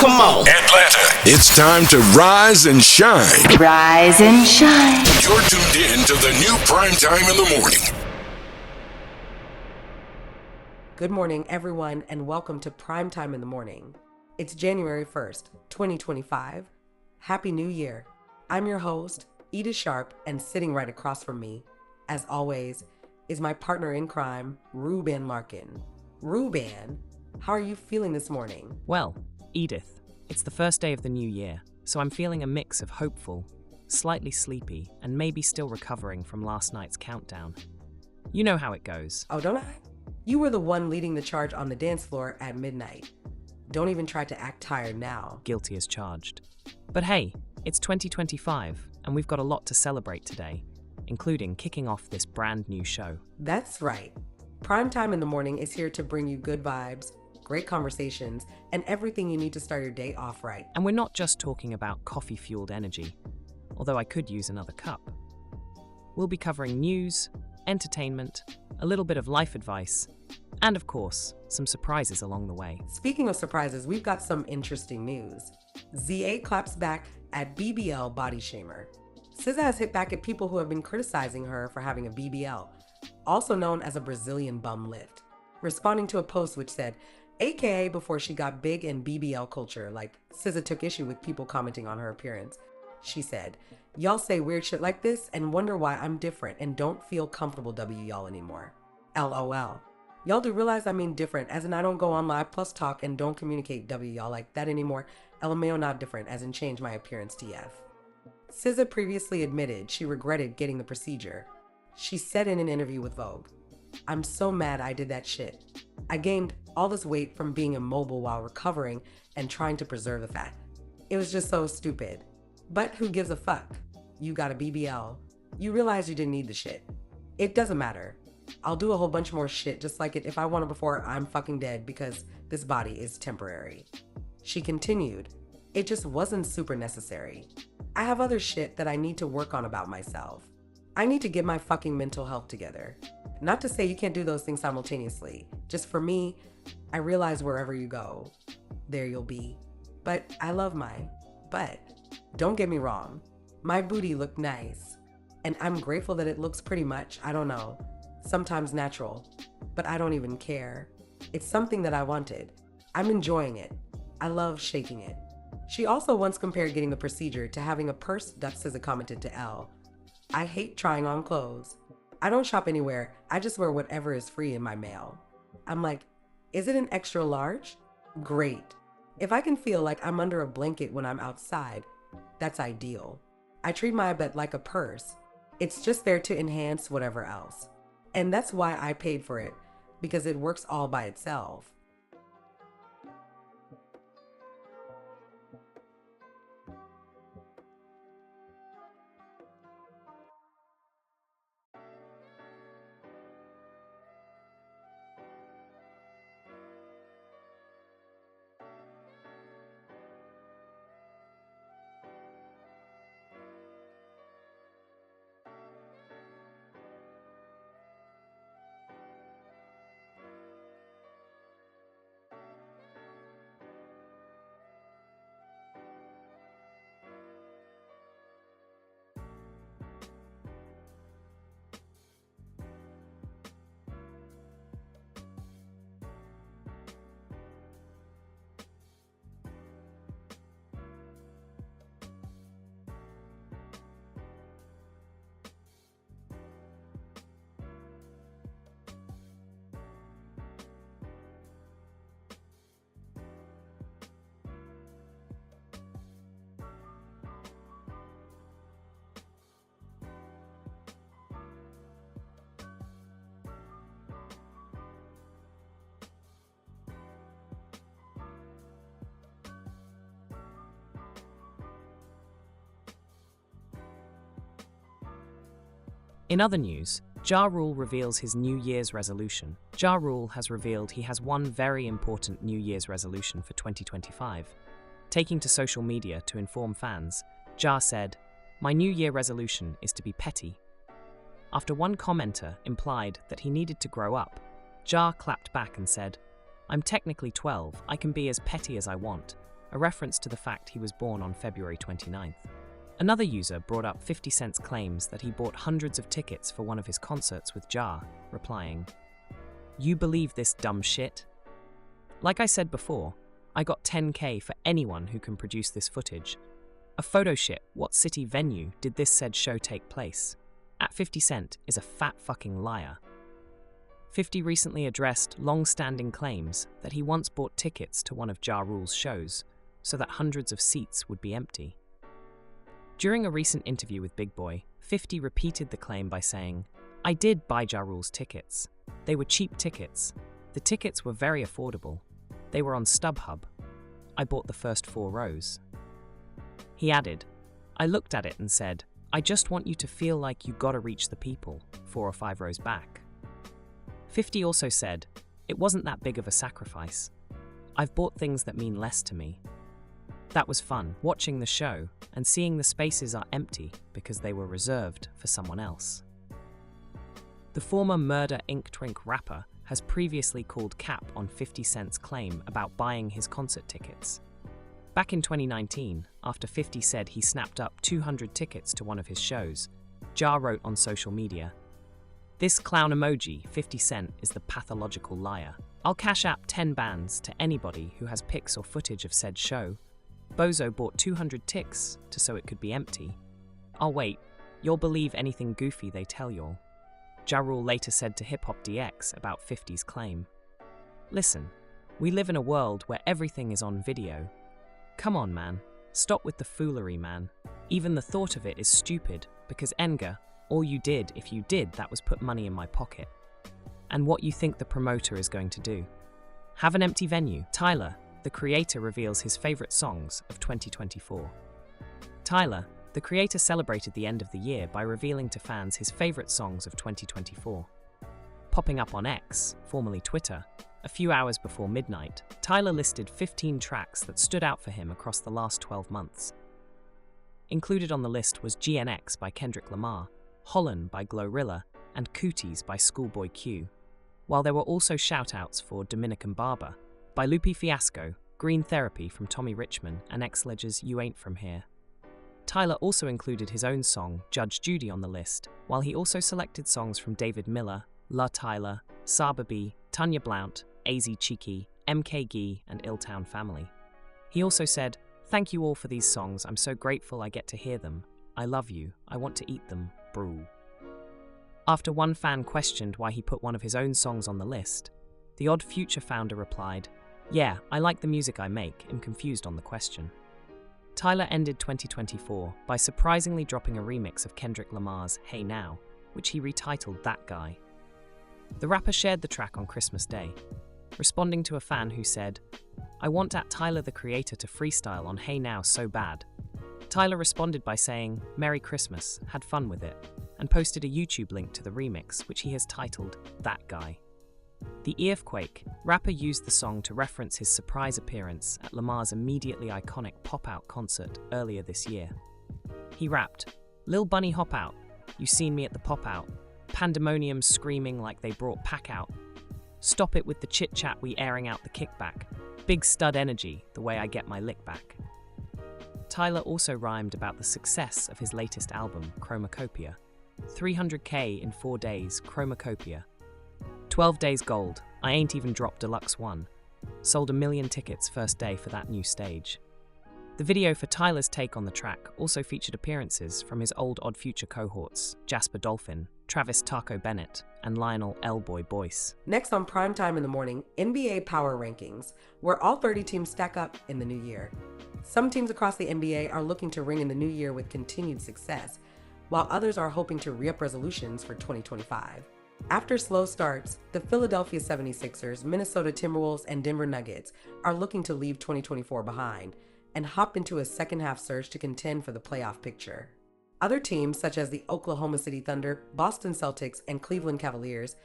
Come on. Atlanta, it's time to rise and shine. Rise and shine. You're tuned in to the new Primetime in the morning. Good morning, everyone, and welcome to Primetime in the morning. It's January 1st, 2025. Happy New Year. I'm your host, Edith Sharp, and sitting right across from me, as always, is my partner in crime, Ruben Larkin. Ruben, how are you feeling this morning? Well, Edith, it's the first day of the new year, so I'm feeling a mix of hopeful, slightly sleepy, and maybe still recovering from last night's countdown. You know how it goes. Oh, don't I? You were the one leading the charge on the dance floor at midnight. Don't even try to act tired now. Guilty as charged. But hey, it's 2025, and we've got a lot to celebrate today, including kicking off this brand new show. That's right. Primetime in the morning is here to bring you good vibes, great conversations, and everything you need to start your day off right. And we're not just talking about coffee-fueled energy, although I could use another cup. We'll be covering news, entertainment, a little bit of life advice, and of course, some surprises along the way. Speaking of surprises, we've got some interesting news. Z8 claps back at BBL body shamer. SZA has hit back at people who have been criticizing her for having a BBL, also known as a Brazilian bum lift, responding to a post which said, AKA before she got big in BBL culture, like SZA took issue with people commenting on her appearance. She said, y'all say weird shit like this and wonder why I'm different and don't feel comfortable W y'all anymore. LOL. Y'all do realize I mean different, as in I don't go on Live Plus Talk and don't communicate W y'all like that anymore. LMAO not different, as in change my appearance TF. SZA previously admitted she regretted getting the procedure. She said in an interview with Vogue, I'm so mad I did that shit. I gained all this weight from being immobile while recovering and trying to preserve the fat. It was just so stupid. But who gives a fuck? You got a BBL. You realize you didn't need the shit. It doesn't matter. I'll do a whole bunch more shit just like it if I want it before I'm fucking dead because this body is temporary. She continued, it just wasn't super necessary. I have other shit that I need to work on about myself. I need to get my fucking mental health together. Not to say you can't do those things simultaneously. Just for me, I realize wherever you go, there you'll be. But I love my butt. Don't get me wrong. My booty looked nice. And I'm grateful that it looks pretty much, I don't know, sometimes natural. But I don't even care. It's something that I wanted. I'm enjoying it. I love shaking it. She also once compared getting the procedure to having a purse, SZA commented to Elle. I hate trying on clothes. I don't shop anywhere. I just wear whatever is free in my mail. I'm like, is it an extra large? Great. If I can feel like I'm under a blanket when I'm outside, that's ideal. I treat my butt like a purse. It's just there to enhance whatever else. And that's why I paid for it, because it works all by itself. In other news, Ja Rule reveals his New Year's resolution. Ja Rule has revealed he has one very important New Year's resolution for 2025. Taking to social media to inform fans, Ja said, "My New Year resolution is to be petty." After one commenter implied that he needed to grow up, Ja clapped back and said, "I'm technically 12, I can be as petty as I want. a reference to the fact he was born on February 29th. Another user brought up 50 Cent's claims that he bought hundreds of tickets for one of his concerts with Ja, replying, "You believe this dumb shit? Like I said before, I got 10K for anyone who can produce this footage. A photo shit, what city venue did this said show take place? At 50 Cent is a fat fucking liar." 50 recently addressed long-standing claims that he once bought tickets to one of Ja Rule's shows so that hundreds of seats would be empty. During a recent interview with Big Boy, 50 repeated the claim by saying, "I did buy Ja Rule's tickets. They were cheap tickets. The tickets were very affordable. They were on StubHub. I bought the first 4 rows." He added, "I looked at it and said, I just want you to feel like you gotta reach the people 4 or 5 rows back." 50 also said, "It wasn't that big of a sacrifice. I've bought things that mean less to me. That was fun, watching the show and seeing the spaces are empty because they were reserved for someone else." The former Murder Inc. Twink rapper has previously called cap on 50 Cent's claim about buying his concert tickets. Back in 2019, after 50 said he snapped up 200 tickets to one of his shows, Ja wrote on social media, "This clown emoji, 50 Cent, is the pathological liar. I'll cash app 10 bands to anybody who has pics or footage of said show. Bozo bought 200 ticks so it could be empty. I'll wait. You'll believe anything goofy they tell y'all." Ja Rule later said to Hip Hop DX about 50's claim, "Listen, we live in a world where everything is on video. Come on, man. Stop with the foolery, man. Even the thought of it is stupid because Enga, all you did, if you did, that was put money in my pocket. And what you think the promoter is going to do? Have an empty venue." Tyler, the creator, reveals his favorite songs of 2024. Tyler, the creator, celebrated the end of the year by revealing to fans his favorite songs of 2024. Popping up on X, formerly Twitter, a few hours before midnight, Tyler listed 15 tracks that stood out for him across the last 12 months. Included on the list was GNX by Kendrick Lamar, Holland by Glorilla, and Cooties by Schoolboy Q, while there were also shout-outs for Dominican Barber by Lupe Fiasco, Green Therapy from Tommy Richman, and X-Ledger's You Ain't From Here. Tyler also included his own song, Judge Judy, on the list, while he also selected songs from David Miller, La Tyler, Saba B, Tanya Blount, AZ Cheeky, MK Gee, and Illtown Family. He also said, "Thank you all for these songs, I'm so grateful I get to hear them. I love you, I want to eat them, brew." After one fan questioned why he put one of his own songs on the list, the Odd Future founder replied, "Yeah, I like the music I make, am confused on the question." Tyler ended 2024 by surprisingly dropping a remix of Kendrick Lamar's Hey Now, which he retitled That Guy. The rapper shared the track on Christmas Day, responding to a fan who said, "I want Tyler the Creator to freestyle on Hey Now so bad." Tyler responded by saying, "Merry Christmas, had fun with it," and posted a YouTube link to the remix, which he has titled That Guy. The Earthquake rapper used the song to reference his surprise appearance at Lamar's immediately iconic pop-out concert earlier this year. He rapped, "Lil Bunny hop out, you seen me at the pop-out, pandemonium screaming like they brought pack out. Stop it with the chit-chat, we airing out the kickback. Big stud energy, the way I get my lick back." Tyler also rhymed about the success of his latest album, Chromacopia. 300K in 4 days, Chromacopia. 12 days gold, I ain't even dropped Deluxe 1. Sold 1 million tickets first day for that new stage. The video for Tyler's take on the track also featured appearances from his old Odd Future cohorts, Jasper Dolphin, Travis Taco Bennett, and Lionel L-Boy Boyce. Next on Primetime in the Morning, NBA Power Rankings, where all 30 teams stack up in the new year. Some teams across the NBA are looking to ring in the new year with continued success, while others are hoping to re-up resolutions for 2025. After slow starts, the Philadelphia 76ers, Minnesota Timberwolves, and Denver Nuggets are looking to leave 2024 behind and hop into a second-half surge to contend for the playoff picture. Other teams, such as the Oklahoma City Thunder, Boston Celtics, and Cleveland Cavaliers,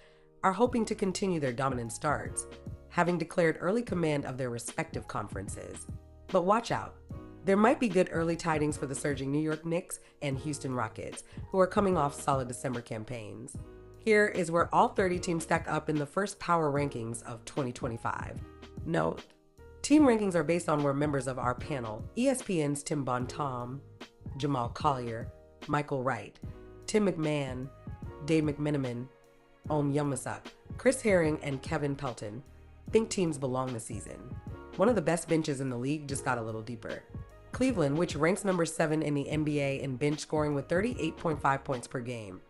are hoping to continue their dominant starts, having declared early command of their respective conferences. But watch out. There might be good early tidings for the surging New York Knicks and Houston Rockets, who are coming off solid December campaigns. Here is where all 30 teams stack up in the first power rankings of 2025. Note, Team rankings are based on where members of our panel, ESPN's Tim Bontom, Jamal Collier, Michael Wright, Tim McMahon, Dave McMenamin, Om Yamasak, Chris Herring, and Kevin Pelton, think teams belong this season. One of the best benches in the league just got a little deeper. Cleveland, which ranks number 7 in the NBA in bench scoring with 38.5 points per game,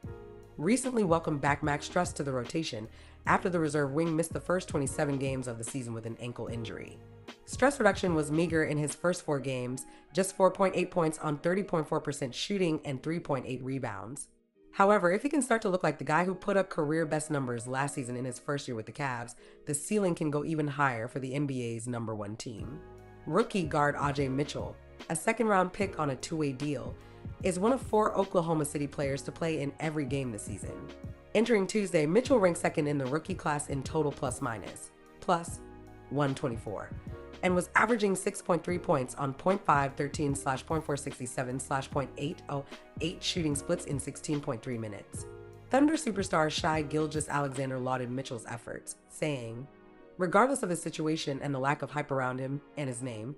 recently welcomed back Max Struss to the rotation after the reserve wing missed the first 27 games of the season with an ankle injury. Struss' production was meager in his first 4 games, just 4.8 points on 30.4% shooting and 3.8 rebounds. However, if he can start to look like the guy who put up career-best numbers last season in his first year with the Cavs, the ceiling can go even higher for the NBA's number 1 team. Rookie guard Ajay Mitchell, a second-round pick on a 2-way deal, is one of 4 Oklahoma City players to play in every game this season. Entering Tuesday, Mitchell ranked second in the rookie class in total plus-minus, plus 124, and was averaging 6.3 points on .513/.467/.808 shooting splits in 16.3 minutes. Thunder superstar Shai Gilgeous-Alexander lauded Mitchell's efforts, saying, "Regardless of his situation and the lack of hype around him and his name,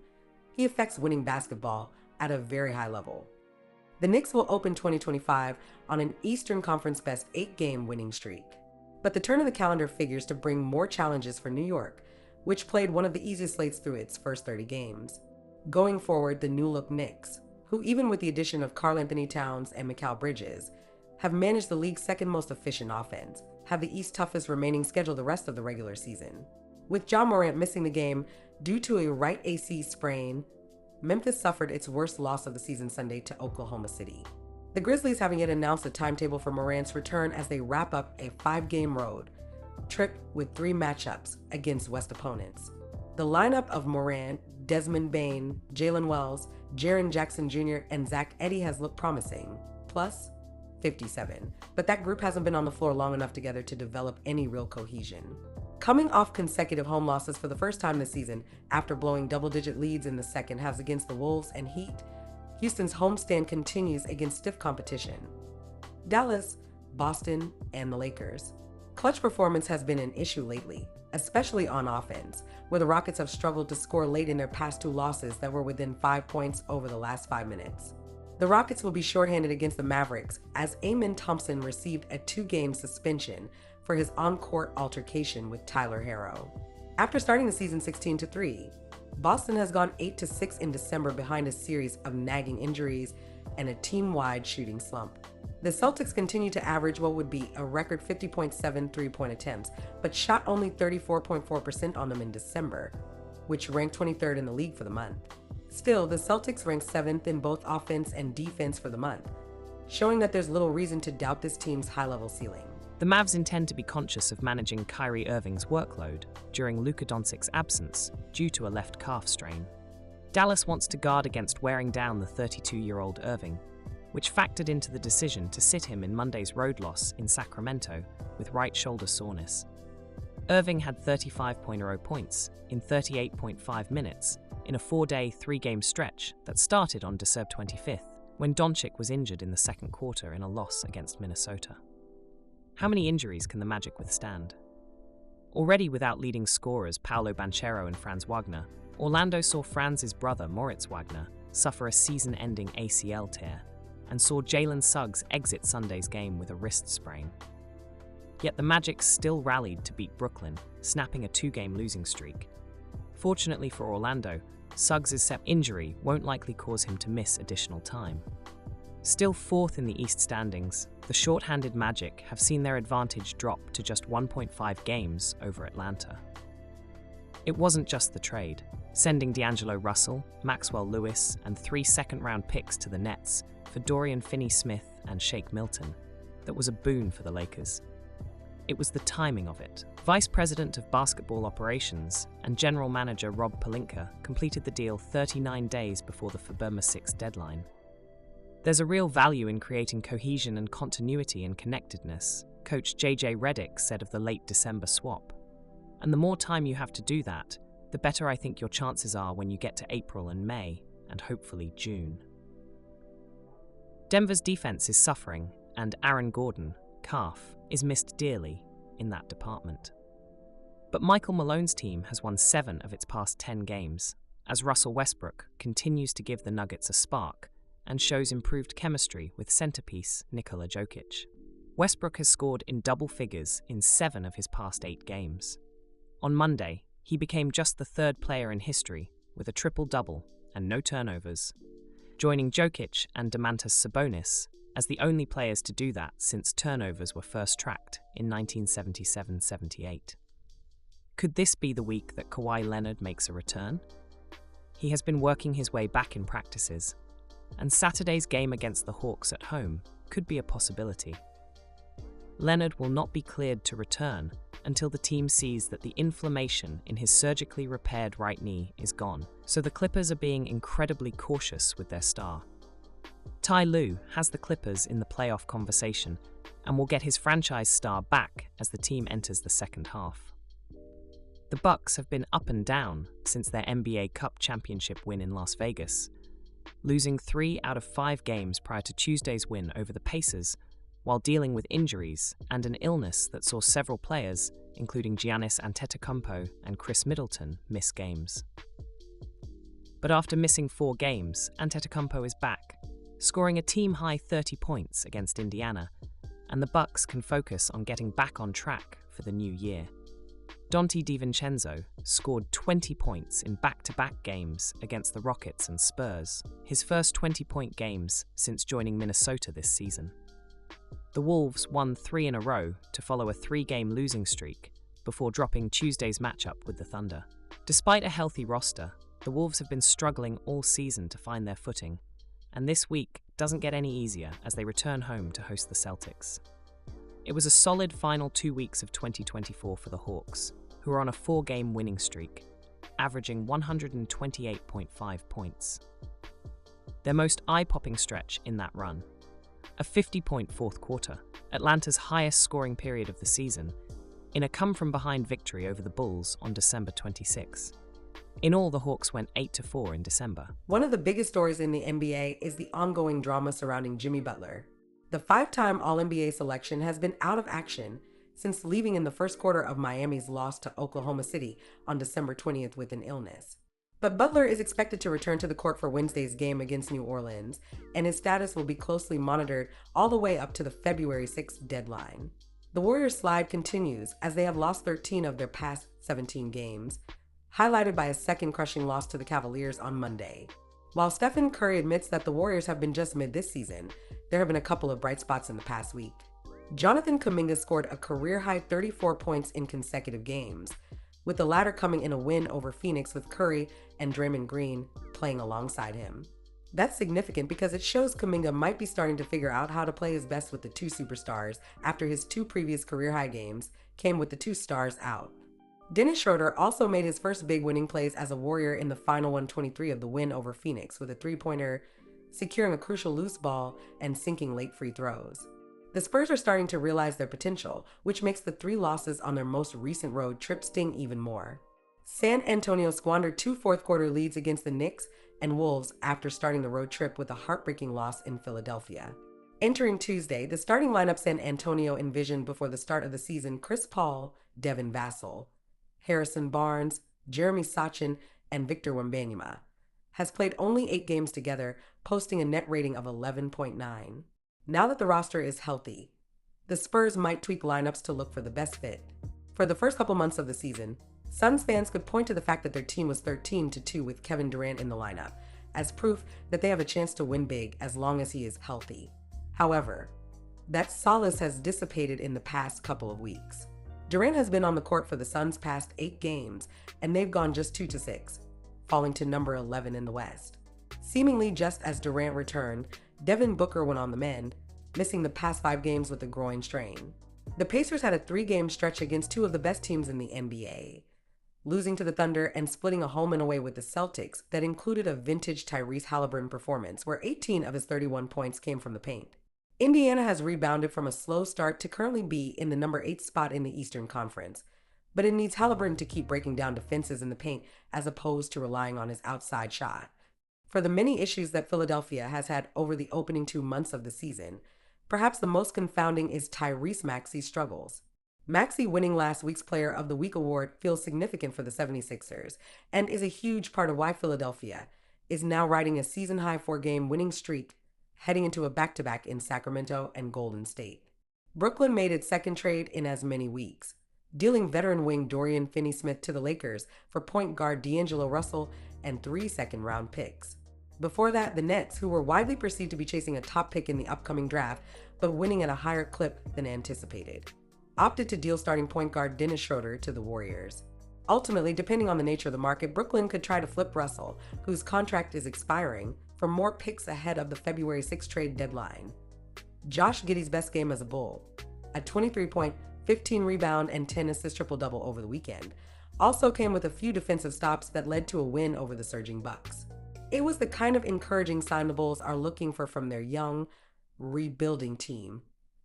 he affects winning basketball at a very high level." The Knicks will open 2025 on an Eastern Conference best 8-game winning streak. But the turn of the calendar figures to bring more challenges for New York, which played one of the easiest slates through its first 30 games. Going forward, the new-look Knicks, who even with the addition of Karl-Anthony Towns and Mikal Bridges, have managed the league's second most efficient offense, have the East's toughest remaining schedule the rest of the regular season. With Ja Morant missing the game due to a right AC sprain, Memphis suffered its worst loss of the season Sunday to Oklahoma City. The Grizzlies haven't yet announced a timetable for Morant's return as they wrap up a 5-game road trip with 3 matchups against West opponents. The lineup of Morant, Desmond Bane, Jalen Wells, Jaren Jackson Jr., and Zach Edey has looked promising, plus 57, but that group hasn't been on the floor long enough together to develop any real cohesion. Coming off consecutive home losses for the first time this season after blowing double-digit leads in the second halves against the Wolves and Heat, Houston's homestand continues against stiff competition: Dallas, Boston, and the Lakers. Clutch performance has been an issue lately, especially on offense, where the Rockets have struggled to score late in their past 2 losses that were within 5 points over the last 5 minutes. The Rockets will be shorthanded against the Mavericks as Amen Thompson received a 2-game suspension for his on-court altercation with Tyler Herro. After starting the season 16-3, Boston has gone 8-6 in December behind a series of nagging injuries and a team-wide shooting slump. The Celtics continue to average what would be a record 50.7 three-point attempts, but shot only 34.4% on them in December, which ranked 23rd in the league for the month. Still, the Celtics ranked 7th in both offense and defense for the month, showing that there's little reason to doubt this team's high-level ceiling. The Mavs intend to be conscious of managing Kyrie Irving's workload during Luka Doncic's absence due to a left calf strain. Dallas wants to guard against wearing down the 32-year-old Irving, which factored into the decision to sit him in Monday's road loss in Sacramento with right shoulder soreness. Irving had 35.0 points in 38.5 minutes in a 4-day, 3-game stretch that started on December 25th, when Doncic was injured in the second quarter in a loss against Minnesota. How many injuries can the Magic withstand? Already without leading scorers Paolo Banchero and Franz Wagner, Orlando saw Franz's brother Moritz Wagner suffer a season-ending ACL tear, and saw Jalen Suggs exit Sunday's game with a wrist sprain. Yet the Magic still rallied to beat Brooklyn, snapping a 2-game losing streak. Fortunately for Orlando, Suggs' injury won't likely cause him to miss additional time. Still 4th in the East standings, the short-handed Magic have seen their advantage drop to just 1.5 games over Atlanta. It wasn't just the trade. Sending D'Angelo Russell, Maxwell Lewis, and 3 second-round picks to the Nets for Dorian Finney-Smith and Shake Milton that was a boon for the Lakers. It was the timing of it. Vice President of Basketball Operations and General Manager Rob Pelinka completed the deal 39 days before the February 6 deadline. There's a real value in creating cohesion and continuity and connectedness, Coach J.J. Redick said of the late December swap. And the more time you have to do that, the better I think your chances are when you get to April and May, and hopefully June. Denver's defense is suffering, and Aaron Gordon, calf, is missed dearly in that department. But Michael Malone's team has won 7 of its past 10 games, as Russell Westbrook continues to give the Nuggets a spark and shows improved chemistry with centerpiece Nikola Jokic. Westbrook has scored in double figures in 7 of his past 8 games. On Monday, he became just the 3rd player in history with a triple-double and no turnovers, joining Jokic and Domantas Sabonis as the only players to do that since turnovers were first tracked in 1977-78. Could this be the week that Kawhi Leonard makes a return? He has been working his way back in practices, and Saturday's game against the Hawks at home could be a possibility. Leonard will not be cleared to return until the team sees that the inflammation in his surgically repaired right knee is gone, so the Clippers are being incredibly cautious with their star. Ty Lue has the Clippers in the playoff conversation and will get his franchise star back as the team enters the second half. The Bucks have been up and down since their NBA Cup championship win in Las Vegas, losing 3 out of 5 games prior to Tuesday's win over the Pacers, while dealing with injuries and an illness that saw several players, including Giannis Antetokounmpo and Chris Middleton, miss games. But after missing 4 games, Antetokounmpo is back, scoring a team-high 30 points against Indiana, and the Bucks can focus on getting back on track for the new year. Donte DiVincenzo scored 20 points in back-to-back games against the Rockets and Spurs, his first 20-point games since joining Minnesota this season. The Wolves won 3 in a row to follow a 3-game losing streak before dropping Tuesday's matchup with the Thunder. Despite a healthy roster, the Wolves have been struggling all season to find their footing, and this week doesn't get any easier as they return home to host the Celtics. It was a solid final 2 weeks of 2024 for the Hawks, who are on a 4-game winning streak, averaging 128.5 points. Their most eye-popping stretch in that run, a 50-point fourth quarter, Atlanta's highest scoring period of the season, in a come-from-behind victory over the Bulls on December 26. In all, the Hawks went 8-4 in December. One of the biggest stories in the NBA is the ongoing drama surrounding Jimmy Butler. The 5-time All-NBA selection has been out of action since leaving in the first quarter of Miami's loss to Oklahoma City on December 20th with an illness. But Butler is expected to return to the court for Wednesday's game against New Orleans, and his status will be closely monitored all the way up to the February 6th deadline. The Warriors' slide continues as they have lost 13 of their past 17 games, highlighted by a second crushing loss to the Cavaliers on Monday. While Stephen Curry admits that the Warriors have been just mid this season, there have been a couple of bright spots in the past week. Jonathan Kuminga scored a career-high 34 points in consecutive games, with the latter coming in a win over Phoenix with Curry and Draymond Green playing alongside him. That's significant because it shows Kuminga might be starting to figure out how to play his best with the 2 superstars after his 2 previous career-high games came with the 2 stars out. Dennis Schroeder also made his first big winning plays as a Warrior in the final 123 of the win over Phoenix with a 3-pointer, securing a crucial loose ball and sinking late free throws. The Spurs are starting to realize their potential, which makes the 3 losses on their most recent road trip sting even more. San Antonio squandered 2 fourth-quarter leads against the Knicks and Wolves after starting the road trip with a heartbreaking loss in Philadelphia. Entering Tuesday, the starting lineup San Antonio envisioned before the start of the season Chris Paul, Devin Vassell, Harrison Barnes, Jeremy Sochan, and Victor Wembanyama, has played only 8 games together, posting a net rating of 11.9. Now that the roster is healthy, the Spurs might tweak lineups to look for the best fit. For the first couple months of the season, Suns fans could point to the fact that their team was 13-2 with Kevin Durant in the lineup as proof that they have a chance to win big as long as he is healthy. However, that solace has dissipated in the past couple of weeks. Durant has been on the court for the Suns' past 8 games, and they've gone just 2-6, falling to number 11 in the West. Seemingly just as Durant returned, Devin Booker went on the mend, missing the past 5 games with a groin strain. The Pacers had a 3-game stretch against 2 of the best teams in the NBA, losing to the Thunder and splitting a home and away with the Celtics that included a vintage Tyrese Halliburton performance where 18 of his 31 points came from the paint. Indiana has rebounded from a slow start to currently be in the number 8 spot in the Eastern Conference, but it needs Halliburton to keep breaking down defenses in the paint as opposed to relying on his outside shot. For the many issues that Philadelphia has had over the opening 2 months of the season, perhaps the most confounding is Tyrese Maxey's struggles. Maxey winning last week's Player of the Week award feels significant for the 76ers and is a huge part of why Philadelphia is now riding a season-high 4-game winning streak heading into a back-to-back in Sacramento and Golden State. Brooklyn made its second trade in as many weeks, dealing veteran wing Dorian Finney-Smith to the Lakers for point guard D'Angelo Russell and 3 second-round picks. Before that, the Nets, who were widely perceived to be chasing a top pick in the upcoming draft but winning at a higher clip than anticipated, opted to deal starting point guard Dennis Schroeder to the Warriors. Ultimately, depending on the nature of the market, Brooklyn could try to flip Russell, whose contract is expiring, for more picks ahead of the February 6 trade deadline. Josh Giddey's best game as a Bull, a 23-point, 15-rebound, and 10-assist triple-double over the weekend, also came with a few defensive stops that led to a win over the surging Bucks. It was the kind of encouraging sign the Bulls are looking for from their young, rebuilding team,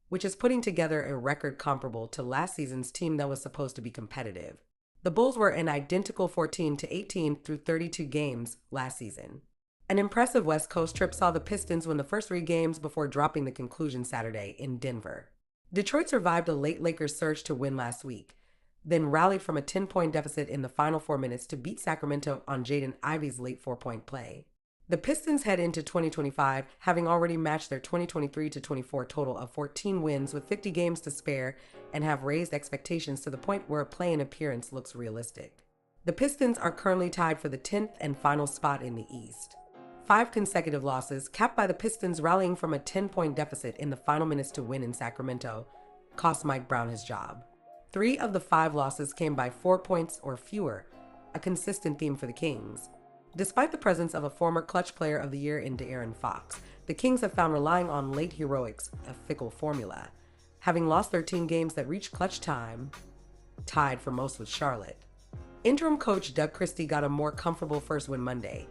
which is putting together a record comparable to last season's team that was supposed to be competitive. The Bulls were an identical 14-18 through 32 games last season. An impressive West Coast trip saw the Pistons win the first 3 games before dropping the conclusion Saturday in Denver. Detroit survived a late Lakers surge to win last week, then rallied from a 10-point deficit in the final 4 minutes to beat Sacramento on Jaden Ivey's late 4-point play. The Pistons head into 2025 having already matched their 2023-24 total of 14 wins with 50 games to spare and have raised expectations to the point where a play-in appearance looks realistic. The Pistons are currently tied for the 10th and final spot in the East. 5 consecutive losses, capped by the Pistons rallying from a 10-point deficit in the final minutes to win in Sacramento, cost Mike Brown his job. 3 of the 5 losses came by 4 points or fewer, a consistent theme for the Kings. Despite the presence of a former clutch player of the year in De'Aaron Fox, the Kings have found relying on late heroics a fickle formula, having lost 13 games that reached clutch time, tied for most with Charlotte. Interim coach Doug Christie got a more comfortable first win Monday,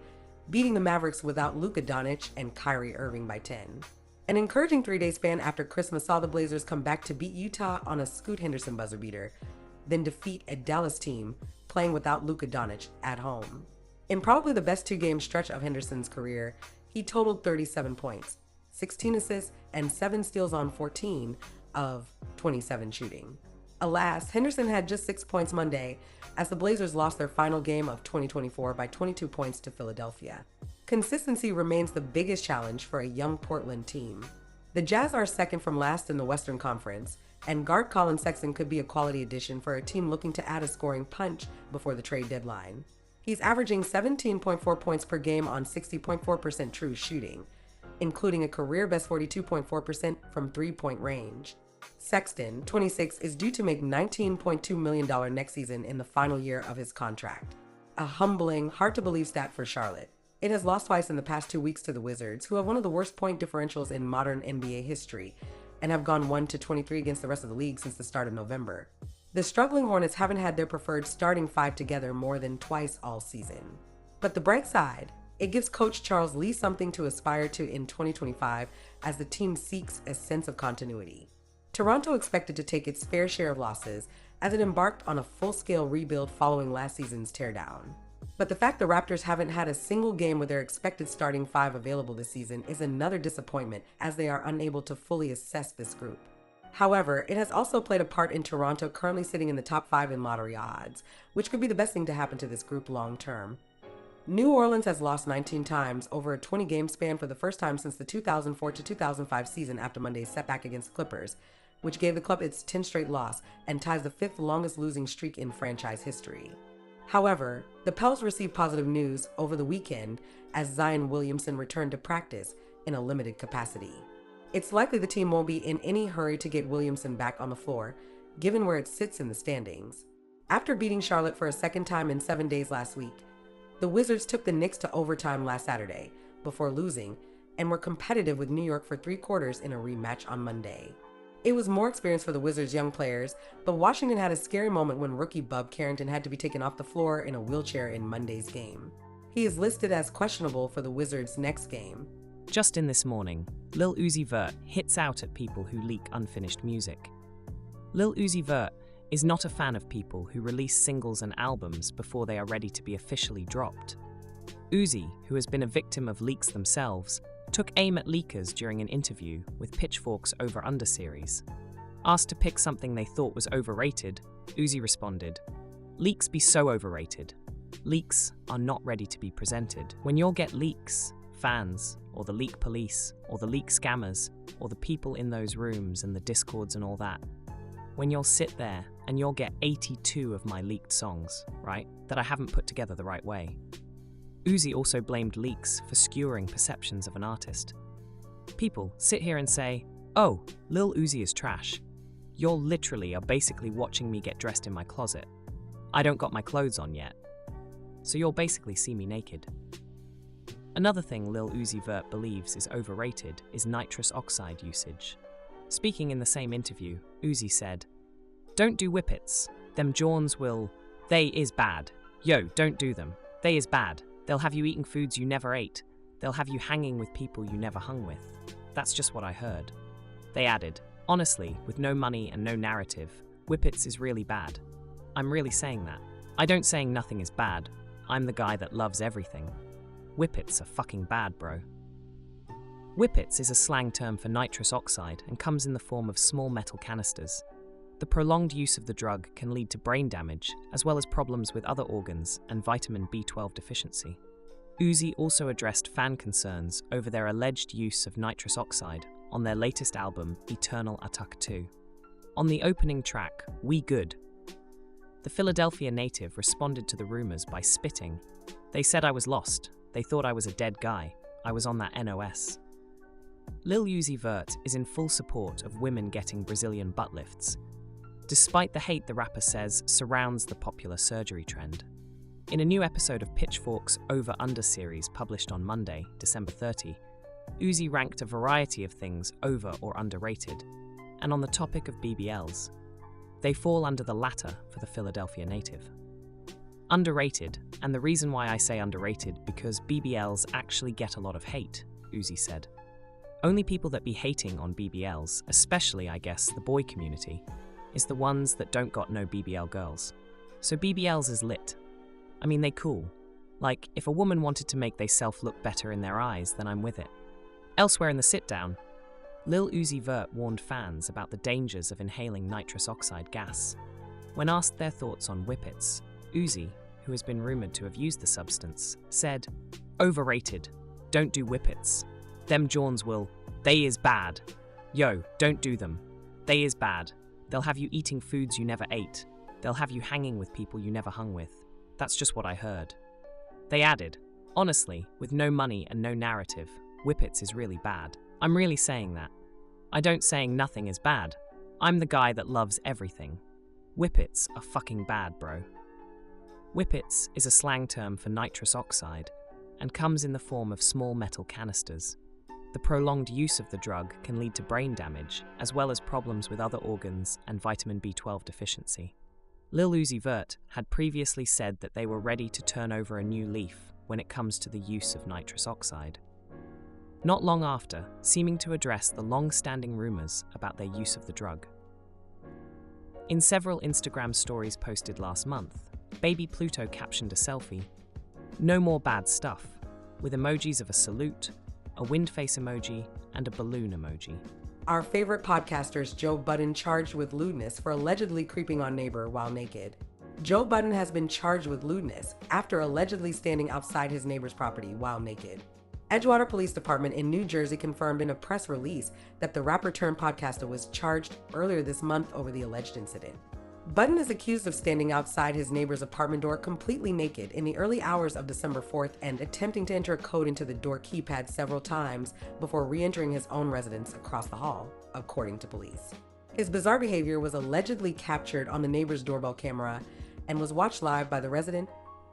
beating the Mavericks without Luka Doncic and Kyrie Irving by 10. An encouraging 3-day span after Christmas saw the Blazers come back to beat Utah on a Scoot Henderson buzzer beater, then defeat a Dallas team playing without Luka Doncic at home. In probably the best 2-game stretch of Henderson's career, he totaled 37 points, 16 assists, and 7 steals on 14 of 27 shooting. Alas, Henderson had just 6 points Monday as the Blazers lost their final game of 2024 by 22 points to Philadelphia. Consistency remains the biggest challenge for a young Portland team. The Jazz are second from last in the Western Conference, and guard Colin Sexton could be a quality addition for a team looking to add a scoring punch before the trade deadline. He's averaging 17.4 points per game on 60.4% true shooting, including a career-best 42.4% from three-point range. Sexton, 26, is due to make $19.2 million next season in the final year of his contract. A humbling, hard-to-believe stat for Charlotte. It has lost twice in the past 2 weeks to the Wizards, who have one of the worst point differentials in modern NBA history, and have gone 1-23 against the rest of the league since the start of November. The struggling Hornets haven't had their preferred starting 5 together more than twice all season. But the bright side, it gives Coach Charles Lee something to aspire to in 2025 as the team seeks a sense of continuity. Toronto expected to take its fair share of losses as it embarked on a full-scale rebuild following last season's teardown. But the fact the Raptors haven't had a single game with their expected starting 5 available this season is another disappointment as they are unable to fully assess this group. However, it has also played a part in Toronto currently sitting in the top 5 in lottery odds, which could be the best thing to happen to this group long term. New Orleans has lost 19 times over a 20-game span for the first time since the 2004-2005 season after Monday's setback against the Clippers, which gave the club its 10th straight loss and ties the 5th longest losing streak in franchise history. However, the Pels received positive news over the weekend as Zion Williamson returned to practice in a limited capacity. It's likely the team won't be in any hurry to get Williamson back on the floor, given where it sits in the standings. After beating Charlotte for a second time in 7 days last week, the Wizards took the Knicks to overtime last Saturday before losing and were competitive with New York for 3 quarters in a rematch on Monday. It was more experience for the Wizards' young players, but Washington had a scary moment when rookie Bub Carrington had to be taken off the floor in a wheelchair in Monday's game. He is listed as questionable for the Wizards' next game. Just in this morning, Lil Uzi Vert hits out at people who leak unfinished music. Lil Uzi Vert is not a fan of people who release singles and albums before they are ready to be officially dropped. Uzi, who has been a victim of leaks themselves, took aim at leakers during an interview with Pitchfork's Over Under series. Asked to pick something they thought was overrated, Uzi responded, "Leaks be so overrated. Leaks are not ready to be presented. When you'll get leaks, fans, or the leak police, or the leak scammers, or the people in those rooms and the discords and all that, when you'll sit there and you'll get 82 of my leaked songs, right, that I haven't put together the right way." Uzi also blamed leaks for skewering perceptions of an artist. People sit here and say, "Oh, Lil Uzi is trash. You're literally are basically watching me get dressed in my closet. I don't got my clothes on yet. So you'll basically see me naked." Another thing Lil Uzi Vert believes is overrated is nitrous oxide usage. Speaking in the same interview, Uzi said, "Don't do whippets. Them Jawns will... They is bad. Yo, don't do them. They is bad. They'll have you eating foods you never ate. They'll have you hanging with people you never hung with. That's just what I heard." They added, "Honestly, with no money and no narrative, whippets is really bad. I'm really saying that. I don't saying nothing is bad. I'm the guy that loves everything. Whippets are fucking bad, bro." Whippets is a slang term for nitrous oxide and comes in the form of small metal canisters. The prolonged use of the drug can lead to brain damage, as well as problems with other organs and vitamin B12 deficiency. Uzi also addressed fan concerns over their alleged use of nitrous oxide on their latest album, Eternal Attack 2. On the opening track, We Good, the Philadelphia native responded to the rumors by spitting. "They said I was lost. They thought I was a dead guy. I was on that NOS." Lil Uzi Vert is in full support of women getting Brazilian butt lifts, despite the hate the rapper says surrounds the popular surgery trend. In a new episode of Pitchfork's Over Under series published on Monday, December 30, Uzi ranked a variety of things over or underrated, and on the topic of BBLs, they fall under the latter for the Philadelphia native. Underrated, and the reason why I say underrated because BBLs actually get a lot of hate, Uzi said. Only people that be hating on BBLs, especially I guess the boy community, is the ones that don't got no BBL girls. So BBLs is lit. I mean, they cool. Like, if a woman wanted to make they self look better in their eyes, then I'm with it. Elsewhere in the sit-down, Lil Uzi Vert warned fans about the dangers of inhaling nitrous oxide gas. When asked their thoughts on whippets, Uzi, who has been rumored to have used the substance, said, "Overrated. Don't do whippets. Them Jawns will... They is bad. Yo, don't do them. They is bad. They'll have you eating foods you never ate. They'll have you hanging with people you never hung with. That's just what I heard." They added, "Honestly, with no money and no narrative, whippets is really bad. I'm really saying that. I don't saying nothing is bad. I'm the guy that loves everything. Whippets are fucking bad, bro." Whippets is a slang term for nitrous oxide and comes in the form of small metal canisters. The prolonged use of the drug can lead to brain damage, as well as problems with other organs and vitamin B12 deficiency. Lil Uzi Vert had previously said that they were ready to turn over a new leaf when it comes to the use of nitrous oxide. Not long after, seeming to address the long-standing rumors about their use of the drug. In several Instagram stories posted last month, Baby Pluto captioned a selfie, "No more bad stuff," with emojis of a salute, a wind face emoji, and a balloon emoji. Our favorite podcasters Joe Budden charged with lewdness for allegedly creeping on neighbor while naked. Joe Budden has been charged with lewdness after allegedly standing outside his neighbor's property while naked. Edgewater Police Department in New Jersey confirmed in a press release that the rapper turned podcaster was charged earlier this month over the alleged incident. Budden is accused of standing outside his neighbor's apartment door completely naked in the early hours of December 4th and attempting to enter a code into the door keypad several times before re-entering his own residence across the hall, according to police. His bizarre behavior was allegedly captured on the neighbor's doorbell camera and was watched live by the resident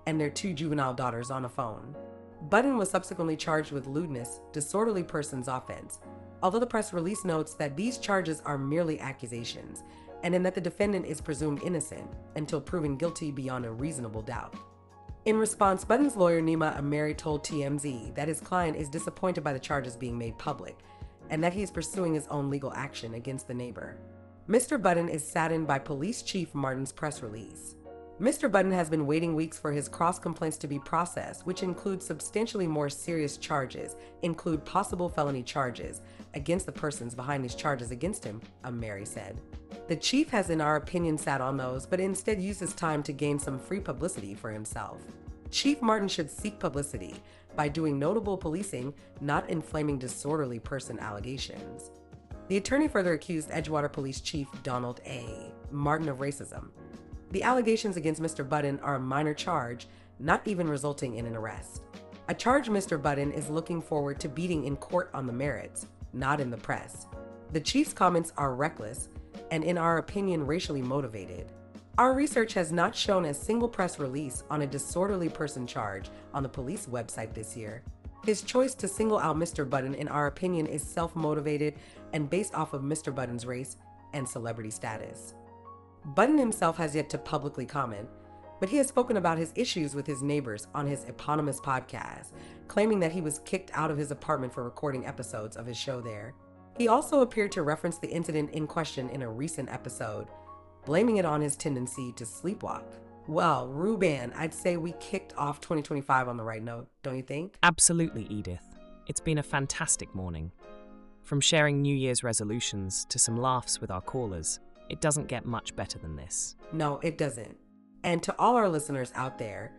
and their 2 juvenile daughters on a phone. Budden was subsequently charged with lewdness, disorderly persons offense, although the press release notes that these charges are merely accusations, and in that the defendant is presumed innocent until proven guilty beyond a reasonable doubt. In response, Budden's lawyer Nima Ameri told TMZ that his client is disappointed by the charges being made public, and that he is pursuing his own legal action against the neighbor. Mr. Budden is saddened by Police Chief Martin's press release. Mr. Button has been waiting weeks for his cross complaints to be processed, which include substantially more serious charges, include possible felony charges against the persons behind these charges against him, Mary said. The chief has, in our opinion, sat on those, but instead used his time to gain some free publicity for himself. Chief Martin should seek publicity by doing notable policing, not inflaming disorderly person allegations. The attorney further accused Edgewater Police Chief Donald A. Martin of racism. The allegations against Mr. Button are a minor charge, not even resulting in an arrest. A charge Mr. Button is looking forward to beating in court on the merits, not in the press. The chief's comments are reckless and, in our opinion, racially motivated. Our research has not shown a single press release on a disorderly person charge on the police website this year. His choice to single out Mr. Button, in our opinion, is self-motivated and based off of Mr. Button's race and celebrity status. Button himself has yet to publicly comment, but he has spoken about his issues with his neighbors on his eponymous podcast, claiming that he was kicked out of his apartment for recording episodes of his show there. He also appeared to reference the incident in question in a recent episode, blaming it on his tendency to sleepwalk. Well, Ruben, I'd say we kicked off 2025 on the right note, don't you think? Absolutely, Edith. It's been a fantastic morning. From sharing New Year's resolutions to some laughs with our callers, it doesn't get much better than this. No, it doesn't. And to all our listeners out there,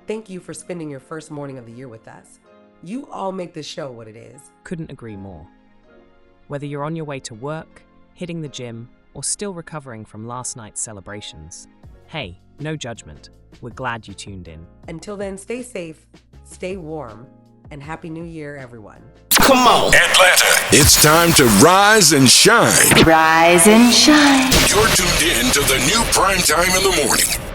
thank you for spending your first morning of the year with us. You all make this show what it is. Couldn't agree more. Whether you're on your way to work, hitting the gym, or still recovering from last night's celebrations, hey, no judgment. We're glad you tuned in. Until then, stay safe, stay warm, and Happy New Year, everyone. Come on, Atlanta. It's time to rise and shine. Rise and shine. You're tuned in to the new Primetime in the Morning.